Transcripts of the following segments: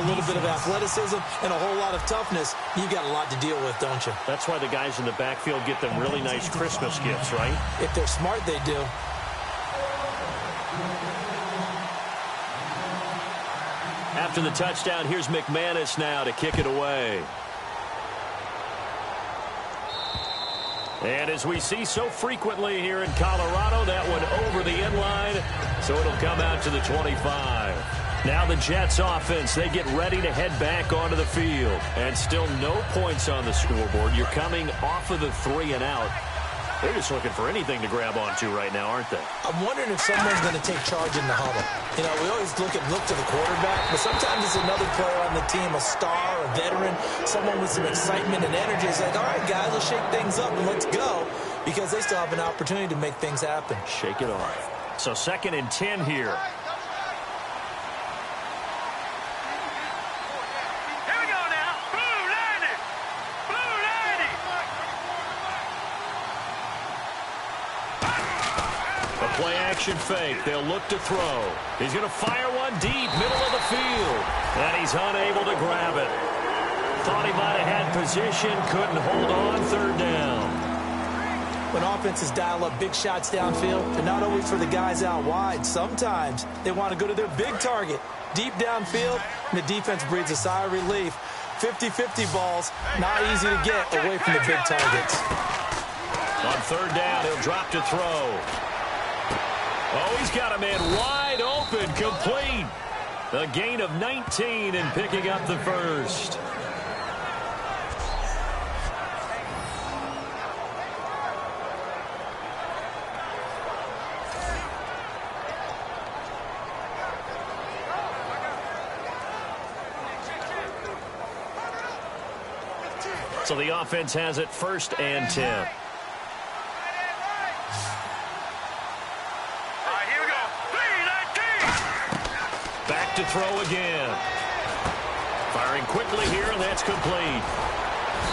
little bit of athleticism and a whole lot of toughness, you've got a lot to deal with, don't you? That's why the guys in the backfield get them really nice Christmas gifts, right? If they're smart, they do. After the touchdown, here's McManus now to kick it away. And as we see so frequently here in Colorado, that one over the end line, so it'll come out to the 25. Now the Jets offense, they get ready to head back onto the field. And still no points on the scoreboard. You're coming off of the 3 and out. They're just looking for anything to grab onto right now, aren't they? I'm wondering if someone's going to take charge in the huddle. You know, we always look to the quarterback, but sometimes it's another player on the team, a star, a veteran, someone with some excitement and energy. It's like, all right, guys, let's shake things up and let's go, because they still have an opportunity to make things happen. Shake it off. So 2nd and 10 here. Play-action fake. They'll look to throw. He's going to fire one deep, middle of the field. And he's unable to grab it. Thought he might have had position, couldn't hold on, 3rd down. When offenses dial up big shots downfield, they're not always for the guys out wide. Sometimes they want to go to their big target, deep downfield, and the defense breathes a sigh of relief. 50-50 balls, not easy to get away from the big targets. On 3rd down, he'll drop to throw. Oh, he's got a man wide open, complete. A gain of 19 and picking up the first. So the offense has it 1st and 10. To throw again. Firing quickly here, and that's complete.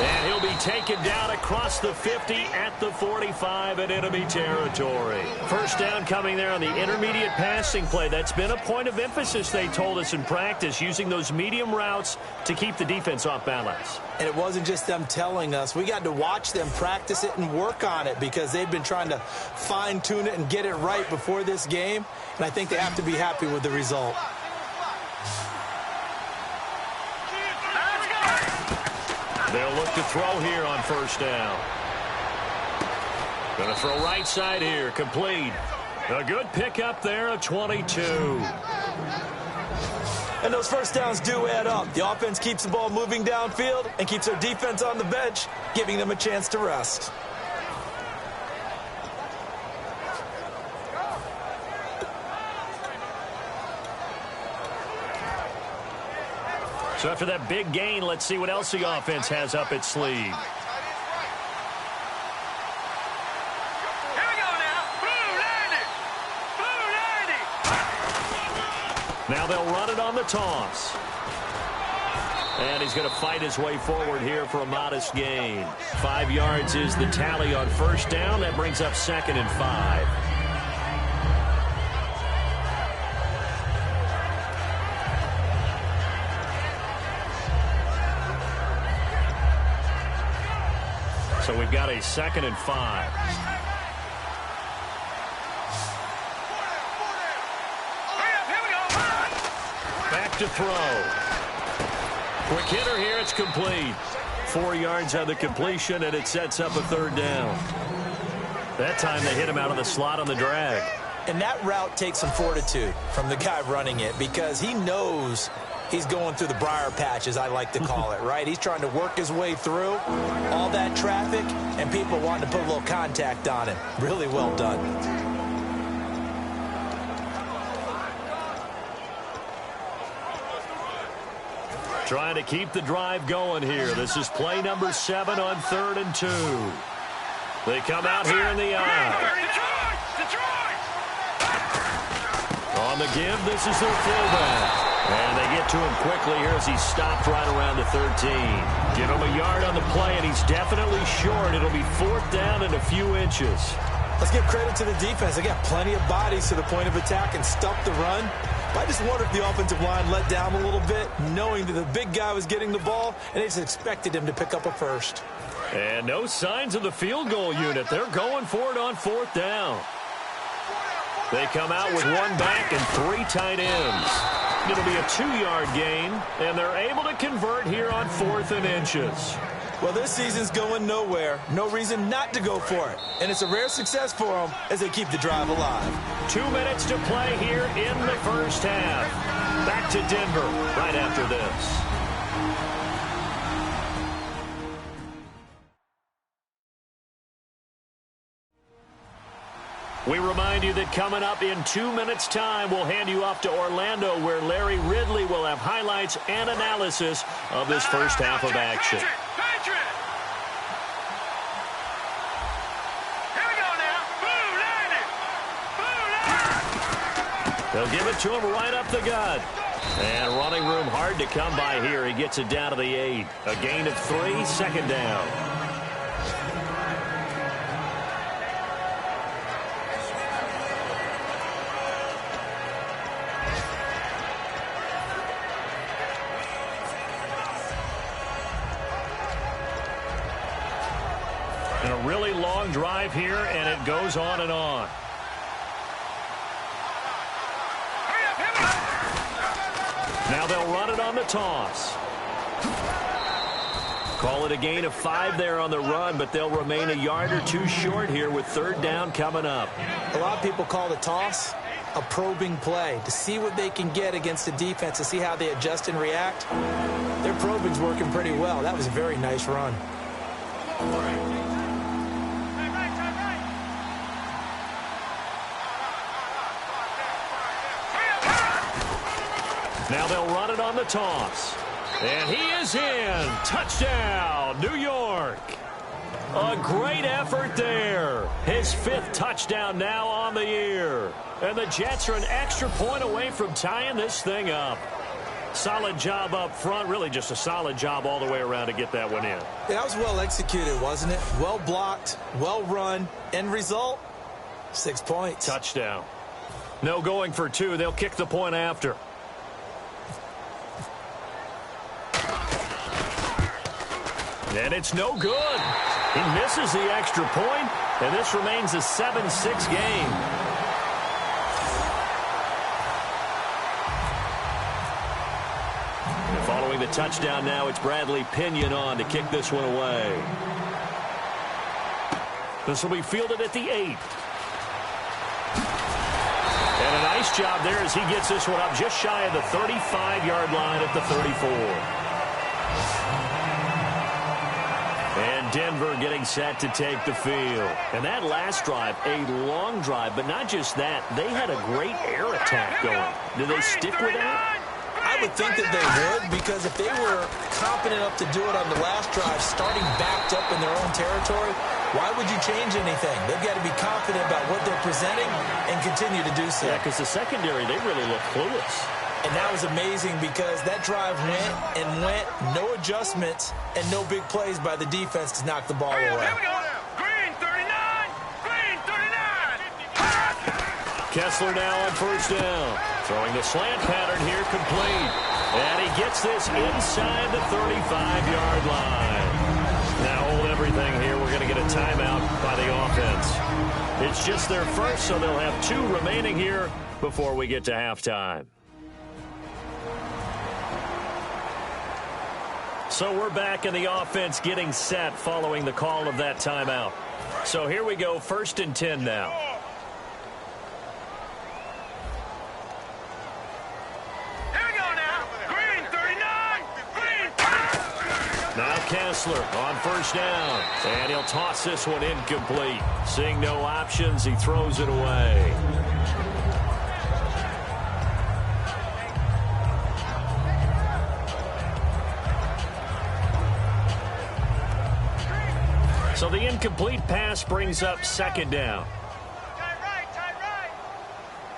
And he'll be taken down across the 50 at the 45 in enemy territory. 1st down coming there on the intermediate passing play. That's been a point of emphasis, they told us in practice, using those medium routes to keep the defense off balance. And it wasn't just them telling us. We got to watch them practice it and work on it, because they've been trying to fine-tune it and get it right before this game. And I think they have to be happy with the result. They'll look to throw here on 1st down. Going to throw right side here, complete. A good pickup there, a 22. And those 1st downs do add up. The offense keeps the ball moving downfield and keeps their defense on the bench, giving them a chance to rest. So after that big gain, let's see what else the offense has up its sleeve. Here we go now. Blue 90. Now they'll run it on the toss. And he's going to fight his way forward here for a modest gain. 5 yards is the tally on 1st down. That brings up 2nd and 5. So we've got a 2nd and 5. Back to throw. Quick hitter here, it's complete. 4 yards on the completion, and it sets up a 3rd down. That time they hit him out of the slot on the drag. And that route takes some fortitude from the guy running it, because he knows he's going through the briar patch, as I like to call it, right? He's trying to work his way through all that traffic and people wanting to put a little contact on him. Really well done. Trying to keep the drive going here. This is play number 7 on 3rd and 2. They come out here in the eye. On the give, this is their fullback. And they get to him quickly here as he's stopped right around the 13. Give him a yard on the play, and he's definitely short. It'll be 4th down and a few inches. Let's give credit to the defense. They got plenty of bodies to the point of attack and stuff the run. I just wonder if the offensive line let down a little bit, knowing that the big guy was getting the ball, and they just expected him to pick up a first. And no signs of the field goal unit. They're going for it on 4th down. They come out with 1 back and 3 tight ends. It'll be a 2-yard gain, and they're able to convert here on 4th and inches. Well, this season's going nowhere. No reason not to go for it. And it's a rare success for them as they keep the drive alive. 2 minutes to play here in the first half. Back to Denver right after this. We remind you that coming up in 2 minutes' time, we'll hand you off to Orlando, where Larry Ridley will have highlights and analysis of this first half of action. They'll give it to him right up the gut. And running room hard to come by here. He gets it down to the 8. A gain of 3, 2nd down. And a really long drive here, and it goes on and on. Now they'll run it on the toss. Call it a gain of 5 there on the run, but they'll remain a yard or 2 short here with 3rd down coming up. A lot of people call the toss a probing play to see what they can get against the defense, to see how they adjust and react. Their probing's working pretty well. That was a very nice run. Now they'll run it on the toss. And he is in. Touchdown, New York. A great effort there. His 5th touchdown now on the year. And the Jets are an extra point away from tying this thing up. Solid job up front. Really just a solid job all the way around to get that one in. Yeah, that was well executed, wasn't it? Well blocked, well run. End result, 6 points. Touchdown. No going for 2. They'll kick the point after. And it's no good. He misses the extra point, and this remains a 7-6 game. And following the touchdown now, it's Bradley Pinion on to kick this one away. This will be fielded at the 8. And a nice job there as he gets this one up just shy of the 35-yard line at the 34. And Denver getting set to take the field. And that last drive, a long drive, but not just that. They had a great air attack going. Do they stick with that? I would think that they would, because if they were confident enough to do it on the last drive, starting backed up in their own territory, why would you change anything? They've got to be confident about what they're presenting and continue to do so. Yeah, because the secondary, they really look clueless. And that was amazing because that drive went and went, no adjustments, and no big plays by the defense to knock the ball away. Here we go. Green 39. Green 39. Kessler now on 1st down. Throwing the slant pattern here complete. And he gets this inside the 35-yard line. Now hold everything here. We're going to get a timeout by the offense. It's just their first, so they'll have 2 remaining here before we get to halftime. So we're back in the offense getting set following the call of that timeout. So here we go, 1st and 10 now. Here we go now. Green 39. Green. Now Kessler on 1st down. And he'll toss this one incomplete. Seeing no options, he throws it away. So the incomplete pass brings up 2nd down. Tight right.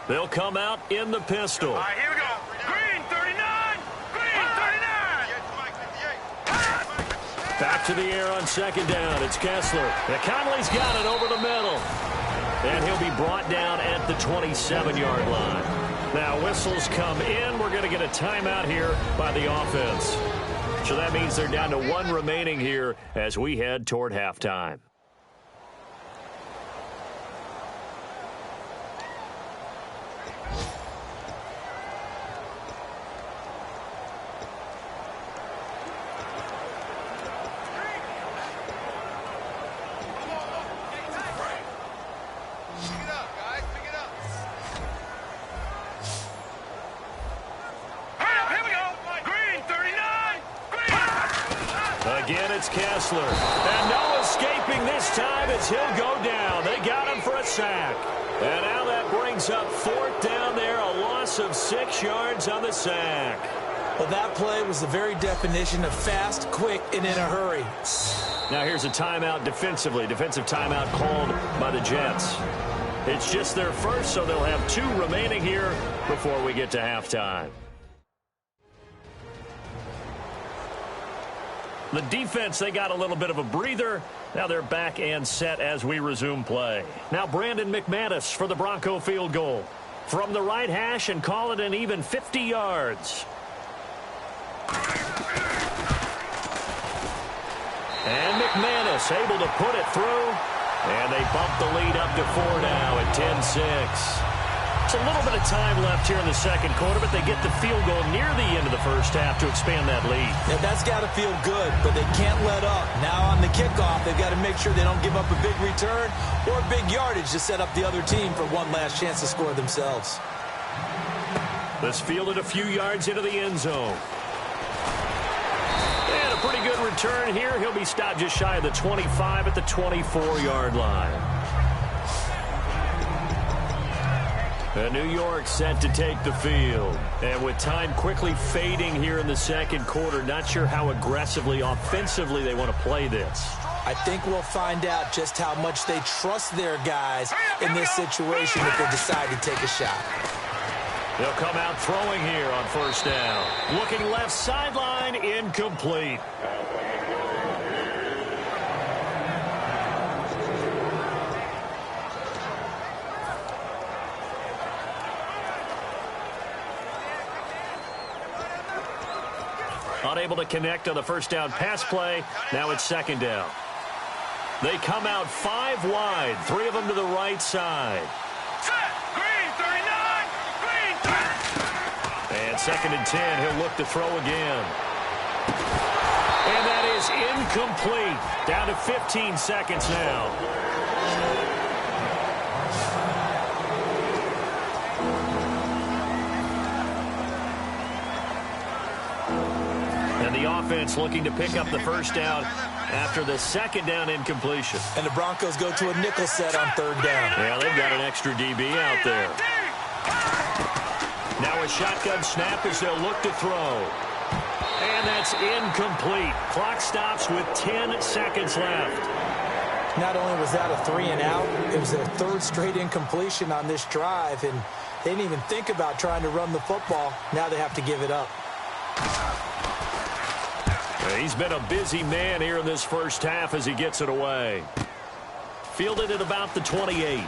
They'll come out in the pistol. All right, here we go. Green 39. Green 39. Back to the air on 2nd down. It's Kessler. And Conley's got it over the middle. And he'll be brought down at the 27-yard line. Now whistles come in. We're going to get a timeout here by the offense. So that means they're down to 1 remaining here as we head toward halftime. Again, it's Kessler. And no escaping this time as he'll go down. They got him for a sack. And now that brings up 4th down there, a loss of 6 yards on the sack. Well, that play was the very definition of fast, quick, and in a hurry. Now here's a timeout defensively. Defensive timeout called by the Jets. It's just their first, so they'll have 2 remaining here before we get to halftime. The defense, they got a little bit of a breather. Now they're back and set as we resume play. Now Brandon McManus for the Bronco field goal. From the right hash and call it an even 50 yards. And McManus able to put it through. And they bump the lead up to 4 now at 10-6. It's a little bit of time left here in the second quarter, but they get the field goal near the end of the first half to expand that lead. Yeah, that's got to feel good, but they can't let up. Now on the kickoff, they've got to make sure they don't give up a big return or big yardage to set up the other team for one last chance to score themselves. Let's field it a few yards into the end zone. And a pretty good return here. He'll be stopped just shy of the 25 at the 24-yard line. And New York set to take the field. And with time quickly fading here in the second quarter, not sure how aggressively, offensively they want to play this. I think we'll find out just how much they trust their guys in this situation if they decide to take a shot. They'll come out throwing here on first down. Looking left sideline, incomplete. Unable to connect on the first down pass play. Now it's second down. They come out 5 wide, 3 of them to the right side. Green, 39. Green, And second and 10, he'll look to throw again. And that is incomplete. Down to 15 seconds now. The offense looking to pick up the first down after the second down incompletion. And the Broncos go to a nickel set on third down. Yeah, they've got an extra DB out there. Now a shotgun snap as they'll look to throw. And that's incomplete. Clock stops with 10 seconds left. Not only was that a 3 and out, it was their 3rd straight incompletion on this drive, and they didn't even think about trying to run the football. Now they have to give it up. He's been a busy man here in this first half as he gets it away. Fielded at about the 28.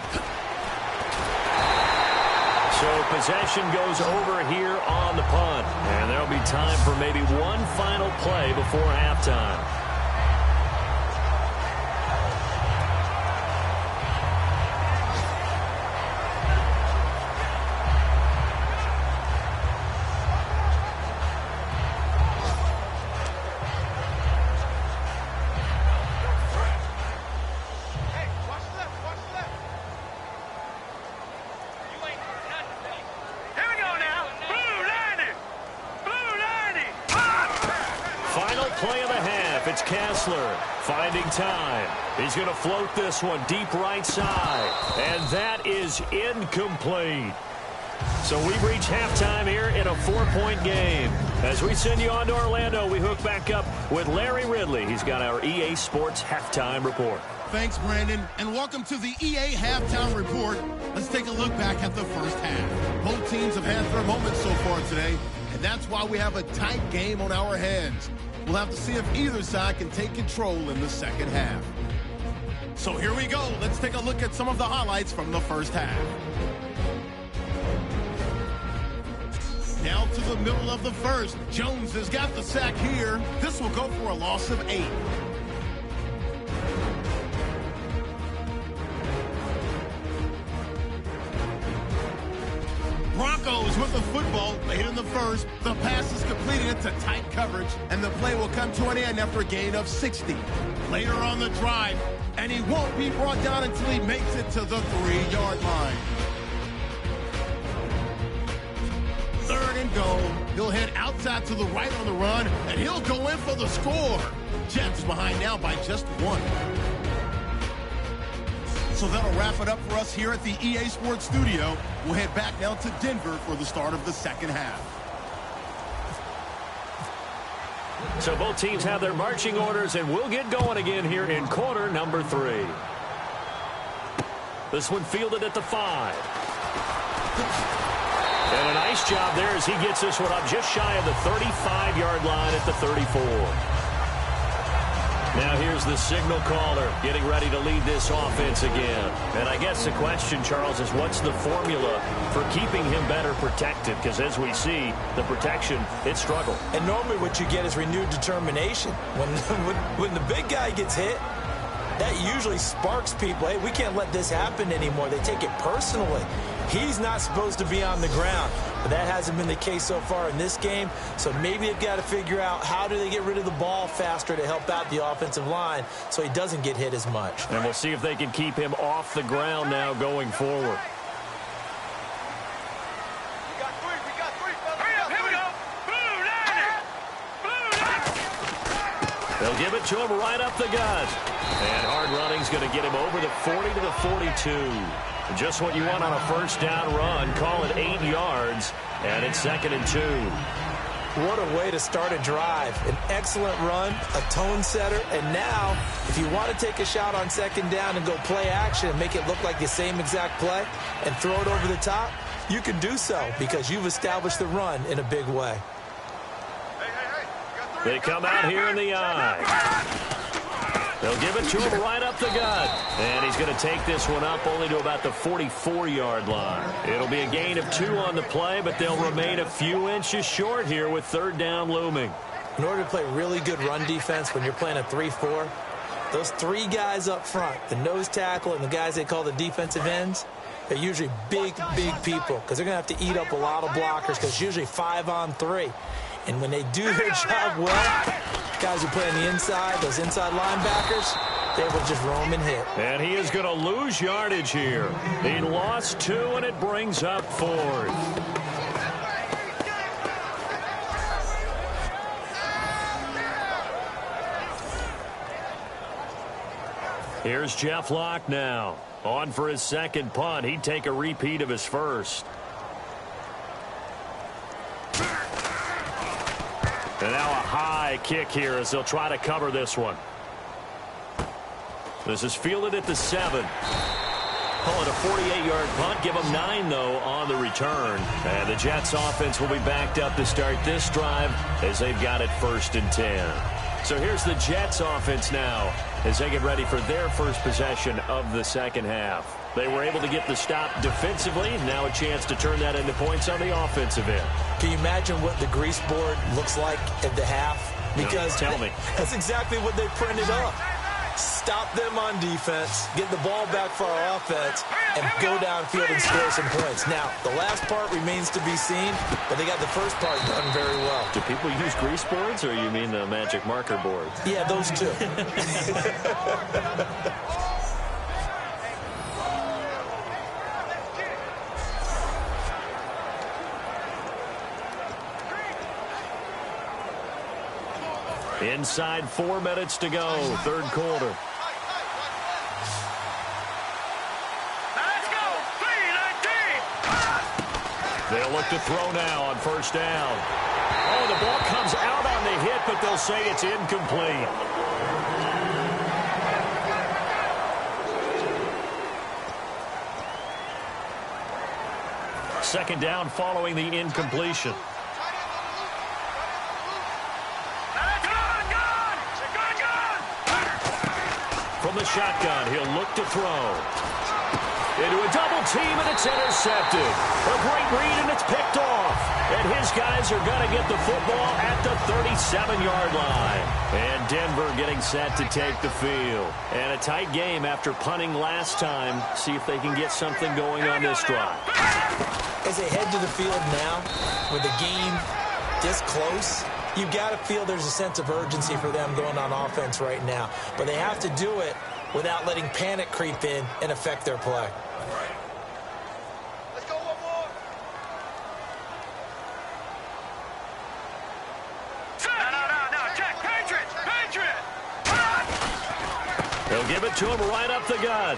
So possession goes over here on the punt. And there'll be time for maybe one final play before halftime. Finding time. He's going to float this one deep right side. And that is incomplete. So we've reached halftime here in a 4-point game. As we send you on to Orlando, we hook back up with Larry Ridley. He's got our EA Sports Halftime Report. Thanks, Brandon, and welcome to the EA Halftime Report. Let's take a look back at the first half. Both teams have had their moments so far today, and that's why we have a tight game on our hands. We'll have to see if either side can take control in the second half. So here we go. Let's take a look at some of the highlights from the first half. Down to the middle of the first. Jones has got the sack here. This will go for a loss of 8. Broncos with the football late in the first. The pass is completed into tight coverage, and the play will come to an end after a gain of 60. Later on the drive, and he won't be brought down until he makes it to the 3-yard line. 3rd and goal. He'll head outside to the right on the run, and he'll go in for the score. Jets behind now by just 1. So that'll wrap it up for us here at the EA Sports Studio. We'll head back now to Denver for the start of the second half. So both teams have their marching orders, and we'll get going again here in quarter number 3. This one fielded at the 5. And a nice job there as he gets this one up just shy of the 35-yard line at the 34. Now here's the signal caller getting ready to lead this offense again. And I guess the question, Charles, is what's the formula for keeping him better protected? Because as we see, the protection, it struggled. And normally what you get is renewed determination. When the big guy gets hit, that usually sparks people. Hey, we can't let this happen anymore. They take it personally. He's not supposed to be on the ground. But that hasn't been the case so far in this game. So maybe they've got to figure out how do they get rid of the ball faster to help out the offensive line so he doesn't get hit as much. And we'll see if they can keep him off the ground now going forward. They'll give it to him right up the gut. And hard running's going to get him over the 40 to the 42. Just what you want on a first down run. Call it 8 yards. And it's 2nd and 2. What a way to start a drive. An excellent run, a tone setter. And now, if you want to take a shot on 2nd down and go play action and make it look like the same exact play and throw it over the top, you can do so because you've established the run in a big way. They come out here in the eye. They'll give it to him right up the gut. And he's going to take this one up only to about the 44-yard line. It'll be a gain of 2 on the play, but they'll remain a few inches short here with 3rd down looming. In order to play really good run defense when you're playing a 3-4, those 3 guys up front, the nose tackle and the guys they call the defensive ends, they're usually big people because they're going to have to eat up a lot of blockers because it's usually 5 on 3. And when they do their job well, guys who play on the inside, those inside linebackers, they will just roam and hit. And he is going to lose yardage here. He lost 2, and it brings up 4th. Here's Jeff Locke now. On for his 2nd punt. He'd take a repeat of his first. And now a high kick here as they'll try to cover this one. This is fielded at the 7. Call it a 48-yard punt. Give them 9, though, on the return. And the Jets offense will be backed up to start this drive as they've got it 1st and 10. So here's the Jets offense now as they get ready for their first possession of the second half. They were able to get the stop defensively. Now a chance to turn that into points on the offensive end. Can you imagine what the grease board looks like at the half? Because no, tell me. That's exactly what they printed up. Stop them on defense, get the ball back for our offense, and go downfield and score some points. Now, the last part remains to be seen, but they got the first part done very well. Do people use grease boards, or you mean the magic marker boards? Yeah, those two. Inside 4 minutes to go, 3rd quarter. Let's go, 3-19. They'll look to throw now on 1st down. Oh, the ball comes out on the hit, but they'll say it's incomplete. Second down following the incompletion. From the shotgun, he'll look to throw. into a double team, and it's intercepted. A great read, and it's picked off. And his guys are going to get the football at the 37-yard line. And Denver getting set to take the field. And a tight game after punting last time. See if they can get something going on this drive. As they head to the field now, with the game this close, you've got to feel there's a sense of urgency for them going on offense right now. But they have to do it without letting panic creep in and affect their play. Let's go one more. No. Check. Patriot. They'll give it to him right up the gut.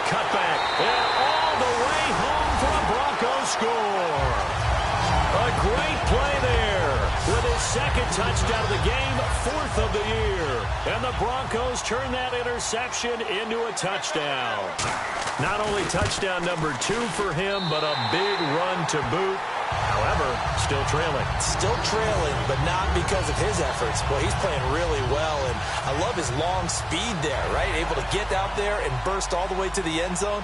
Cutback. And all the way home for a Broncos score. A great play there with his second touchdown of the game, fourth of the year. And the Broncos turn that interception into a touchdown. Not only touchdown number 2 for him, but a big run to boot. However, still trailing. Still trailing, but not because of his efforts. Well, he's playing really well, and I love his long speed there, right? Able to get out there and burst all the way to the end zone,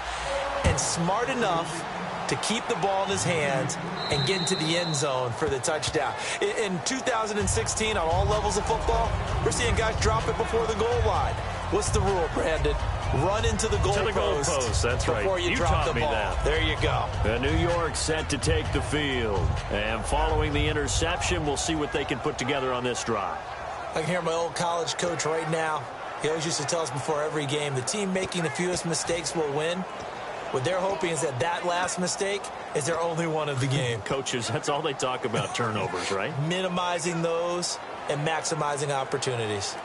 and smart enough to keep the ball in his hands and get into the end zone for the touchdown. In 2016, on all levels of football, we're seeing guys drop it before the goal line. What's the rule, Brandon? Run into the goalpost. That's right. Before you drop the ball. That. There you go. New York set to take the field. And following the interception, we'll see what they can put together on this drive. I can hear my old college coach right now. He always used to tell us before every game, the team making the fewest mistakes will win. What they're hoping is that last mistake is their only one of the game. Coaches, that's all they talk about, turnovers, right? Minimizing those and maximizing opportunities.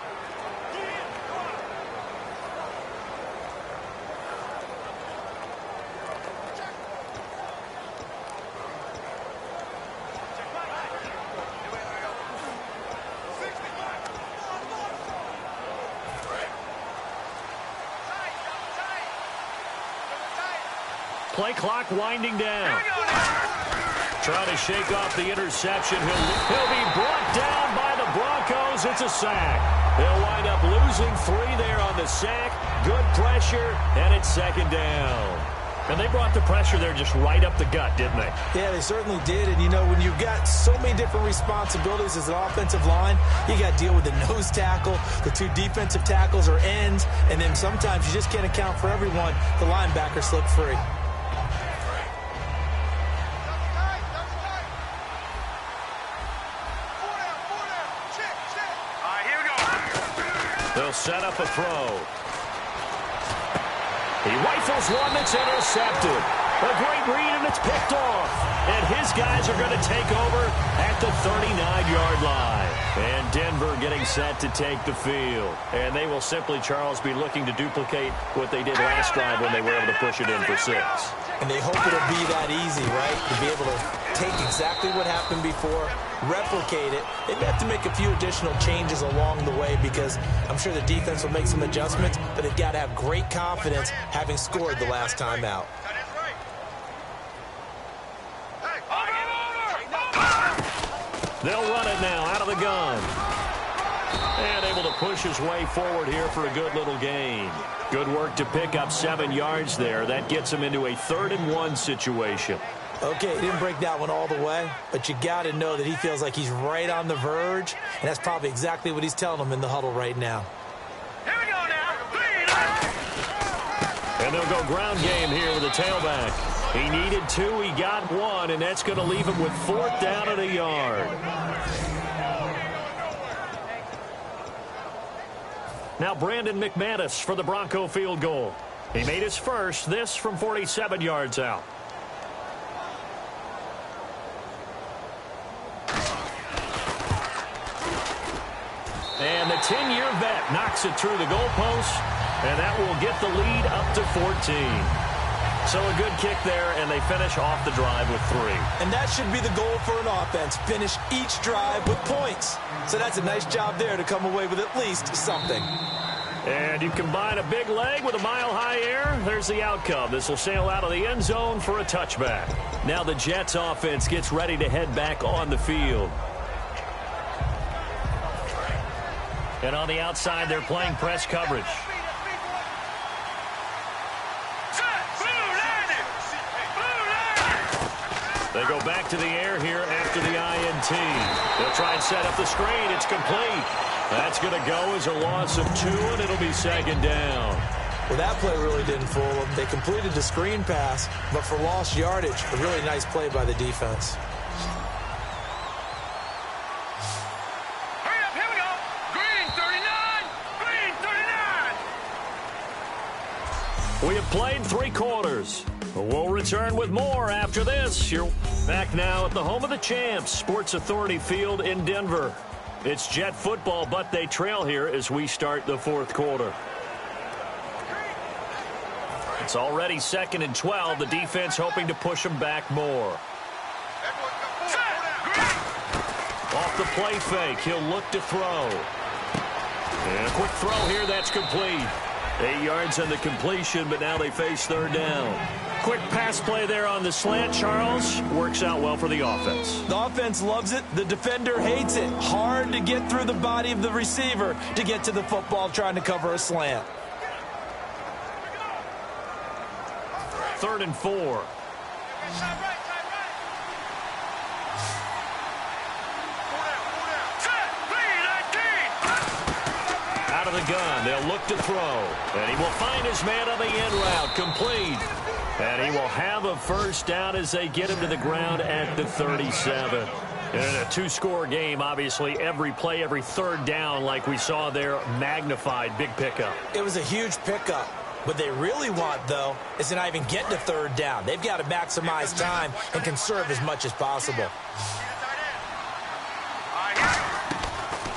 Play clock winding down. Trying to shake off the interception. He'll be brought down by the Broncos. It's a sack. They'll wind up losing 3 there on the sack. Good pressure, and it's second down. And they brought the pressure there just right up the gut, didn't they? Yeah, they certainly did. And, you know, when you've got so many different responsibilities as an offensive line, you got to deal with the nose tackle, the 2 defensive tackles or ends, and then sometimes you just can't account for everyone. The linebacker slipped free. They'll set up a throw. He rifles one that's intercepted. A great read, and it's picked off. And his guys are going to take over at the 39-yard line. And Denver getting set to take the field. And they will simply, Charles, be looking to duplicate what they did last drive when they were able to push it in for 6. And they hope it'll be that easy, right? To be able to take exactly what happened before, replicate it. They may have to make a few additional changes along the way because I'm sure the defense will make some adjustments, but they've got to have great confidence having scored the last time out. They'll run it now out of the gun. And able to push his way forward here for a good little gain. Good work to pick up 7 yards there. That gets him into a 3rd-and-1 situation. Okay, he didn't break that one all the way, but you got to know that he feels like he's right on the verge, and that's probably exactly what he's telling them in the huddle right now. Here we go now. And they'll go ground game here with the tailback. He needed 2, he got 1, and that's going to leave him with 4th down at a yard. Now Brandon McManus for the Bronco field goal. He made his first, this from 47 yards out. And the 10-year vet knocks it through the goalpost, and that will get the lead up to 14. So a good kick there, and they finish off the drive with 3. And that should be the goal for an offense, finish each drive with points. So that's a nice job there to come away with at least something. And you combine a big leg with a mile-high air, there's the outcome. This will sail out of the end zone for a touchback. Now the Jets offense gets ready to head back on the field. And on the outside, they're playing press coverage. They go back to the air here after the INT. They'll try and set up the screen. It's complete. That's going to go as a loss of 2, and it'll be second down. Well, that play really didn't fool them. They completed the screen pass, but for lost yardage, a really nice play by the defense. Hurry up, here we go. Green 39, green 39. We have played 3 quarters. We'll return with more after this. You're back now at the home of the champs, Sports Authority Field in Denver. It's Jet football, but they trail here as we start the 4th quarter. It's already 2nd and 12. The defense hoping to push them back more. Off the play fake, he'll look to throw. And a quick throw here, that's complete. 8 yards on the completion, but now they face 3rd down. Quick pass play there on the slant, Charles. Works out well for the offense. The offense loves it. The defender hates it. Hard to get through the body of the receiver to get to the football trying to cover a slant. 3rd and 4. Out of the gun, they'll look to throw. And he will find his man on the end route, complete. And he will have a 1st down as they get him to the ground at the 37. And in a 2-score game, obviously, every play, every 3rd down, like we saw there, magnified, big pickup. It was a huge pickup. What they really want, though, is to not even get to 3rd down. They've got to maximize time and conserve as much as possible.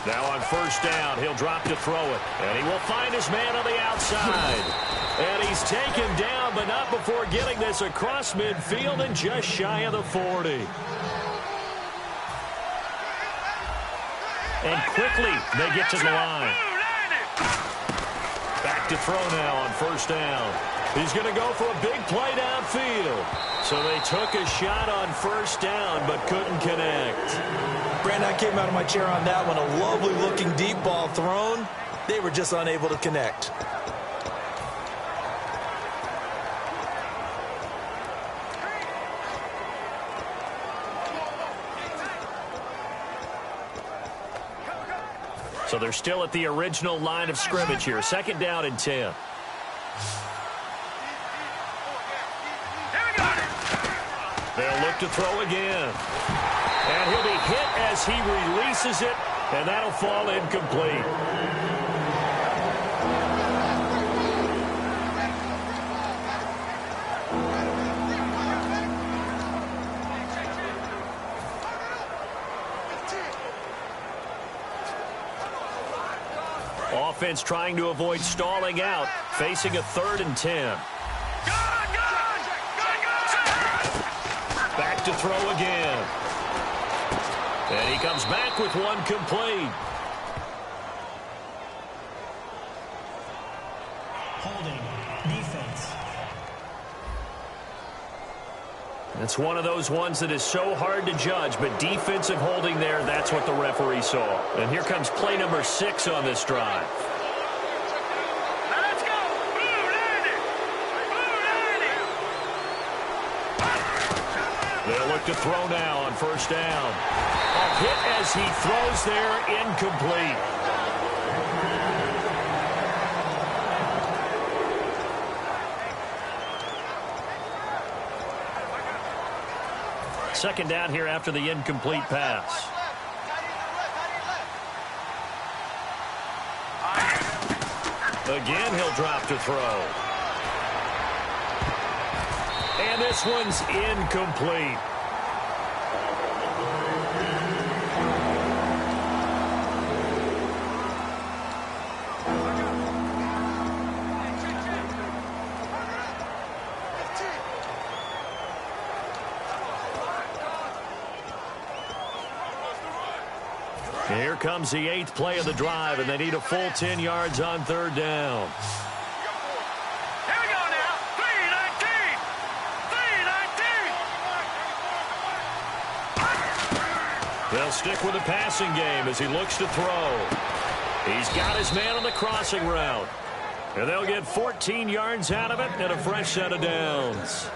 Now on 1st down, he'll drop to throw it. And he will find his man on the outside. And he's taken down, but not before getting this across midfield and just shy of the 40. And quickly, they get to the line. Back to throw now on 1st down. He's going to go for a big play downfield. So they took a shot on 1st down, but couldn't connect. Brandon, I came out of my chair on that one. A lovely-looking deep ball thrown. They were just unable to connect. So they're still at the original line of scrimmage here. 2nd down and 10. They'll look to throw again. And he'll be hit as he releases it, and that'll fall incomplete. Offense trying to avoid stalling out, facing a 3rd and 10. Back to throw again. And he comes back with one complete. Holding defense. It's one of those ones that is so hard to judge, but defensive holding there, that's what the referee saw. And here comes play number 6 on this drive. Let's go! Blue 90! Blue 90! They'll look to throw now on 1st down. A hit as he throws there, incomplete. Second down here after the incomplete pass. Again, he'll drop to throw. And this one's incomplete. Here comes the 8th play of the drive, and they need a full 10 yards on 3rd down. Here we go now. 319! 319! They'll stick with the passing game as he looks to throw. He's got his man on the crossing route. And they'll get 14 yards out of it and a fresh set of downs.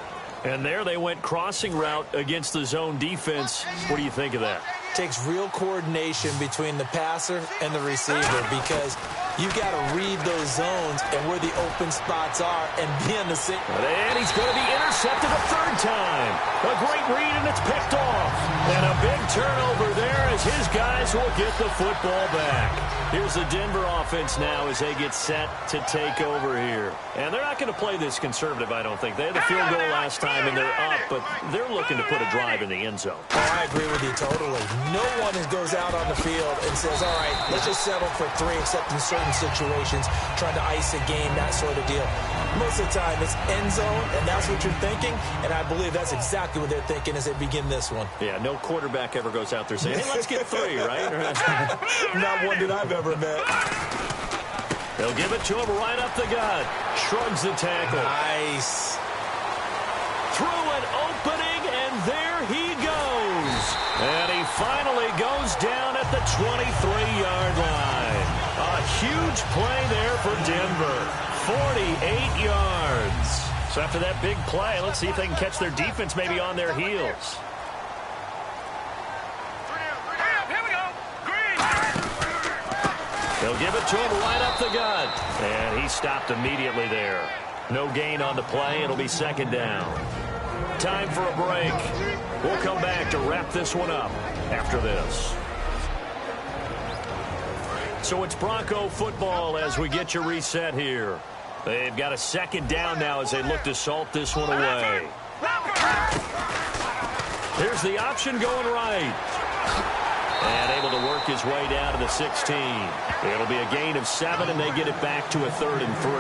And there they went crossing route against the zone defense. What do you think of that? Takes real coordination between the passer and the receiver because you got to read those zones and where the open spots are and be on the same. And he's going to be intercepted a third time. A great read, and it's picked off. And a big turnover there as his guys will get the football back. Here's the Denver offense now as they get set to take over here. And they're not going to play this conservative, I don't think. They had the field goal last time, and they're up, but they're looking to put a drive in the end zone. Oh, I agree with you totally. No one goes out on the field and says, all right, let's just settle for 3, except in certain situations, trying to ice a game, that sort of deal. Most of the time, it's end zone, and that's what you're thinking, and I believe that's exactly what they're thinking as they begin this one. Yeah, no quarterback ever goes out there saying, hey, let's get 3, right? Not one that I've ever met. They'll give it to him right up the gut. Shrugs the tackle. Nice. Through an opening, and there he goes. And he finally goes down at the 23-yard line. A huge play there for Denver. 48 yards. So after that big play, let's see if they can catch their defense maybe on their heels. Here we go. Green. They'll give it to him right up the gut. And he stopped immediately there. No gain on the play. It'll be second down. Time for a break. We'll come back to wrap this one up after this. So it's Bronco football as we get you reset here. They've got a second down now as they look to salt this one away. Here's the option going right. And able to work his way down to the 16. It'll be a gain of 7, and they get it back to a 3rd and 3.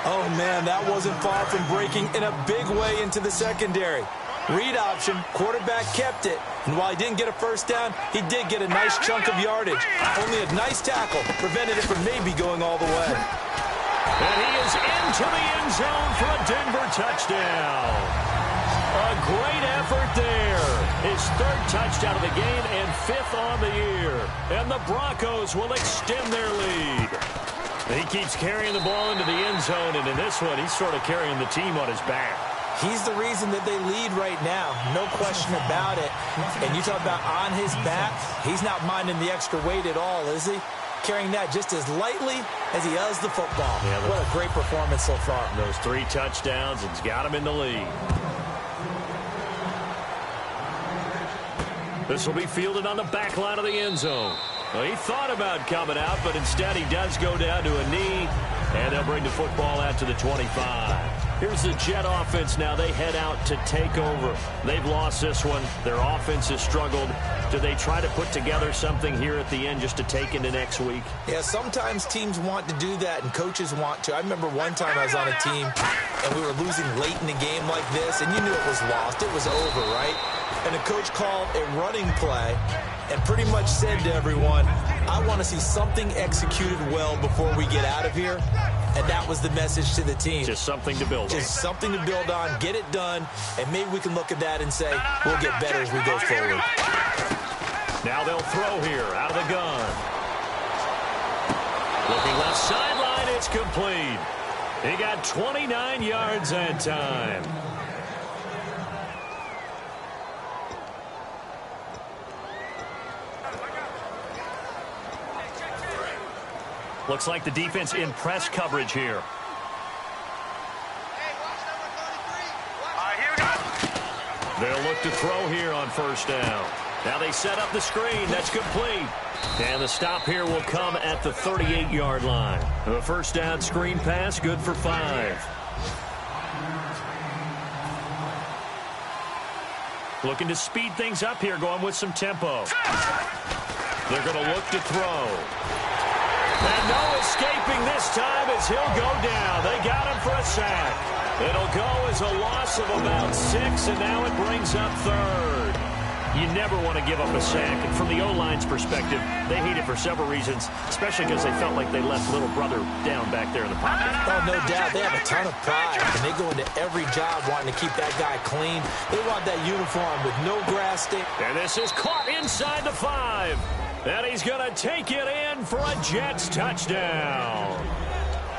Oh, man, that wasn't far from breaking in a big way into the secondary. Read option, quarterback kept it. And while he didn't get a first down, he did get a nice chunk of yardage. Only a nice tackle prevented it from maybe going all the way. And he is into the end zone for a Denver touchdown. A great effort there. His 3rd touchdown of the game and 5th on the year. And the Broncos will extend their lead. He keeps carrying the ball into the end zone, and in this one, he's sort of carrying the team on his back. He's the reason that they lead right now. No question about it. And you talk about on his back, he's not minding the extra weight at all, is he? Carrying that just as lightly as he does the football. Yeah, what a great performance so far. Those 3 touchdowns, it's got him in the lead. This will be fielded on the back line of the end zone. Well, he thought about coming out, but instead he does go down to a knee, and they'll bring the football out to the 25. Here's the Jet offense now. They head out to take over. They've lost this one. Their offense has struggled. Do they try to put together something here at the end just to take into next week? Yeah, sometimes teams want to do that, and coaches want to. I remember one time I was on a team, and we were losing late in the game like this, and you knew it was lost. It was over, right? And the coach called a running play and pretty much said to everyone, I want to see something executed well before we get out of here. And that was the message to the team. Just something to build on. Just something to build on, get it done, and maybe we can look at that and say, we'll get better as we go forward. Now they'll throw here out of the gun. Looking left sideline, it's complete. He got 29 yards that time. Looks like the defense in press coverage here. Here we go. They'll look to throw here on first down. Now they set up the screen. That's complete. And the stop here will come at the 38-yard line. A first down screen pass, good for 5. Looking to speed things up here, going with some tempo. They're going to look to throw. And no escaping this time as he'll go down. They got him for a sack. It'll go as a loss of about 6, and now it brings up 3rd. You never want to give up a sack. And from the O-line's perspective, they hate it for several reasons, especially because they felt like they left little brother down back there in the pocket. Oh, no doubt. They have a ton of pride, and they go into every job wanting to keep that guy clean. They want that uniform with no grass stain. And this is caught inside the 5. And he's going to take it in for a Jets touchdown.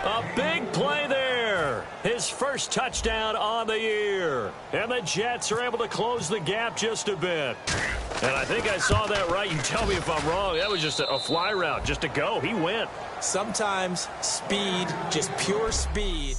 A big play there. Turner, his first touchdown on the year. And the Jets are able to close the gap just a bit. And I think I saw that right. You tell me if I'm wrong. That was just a fly route, just to go. He went. Sometimes speed, just pure speed,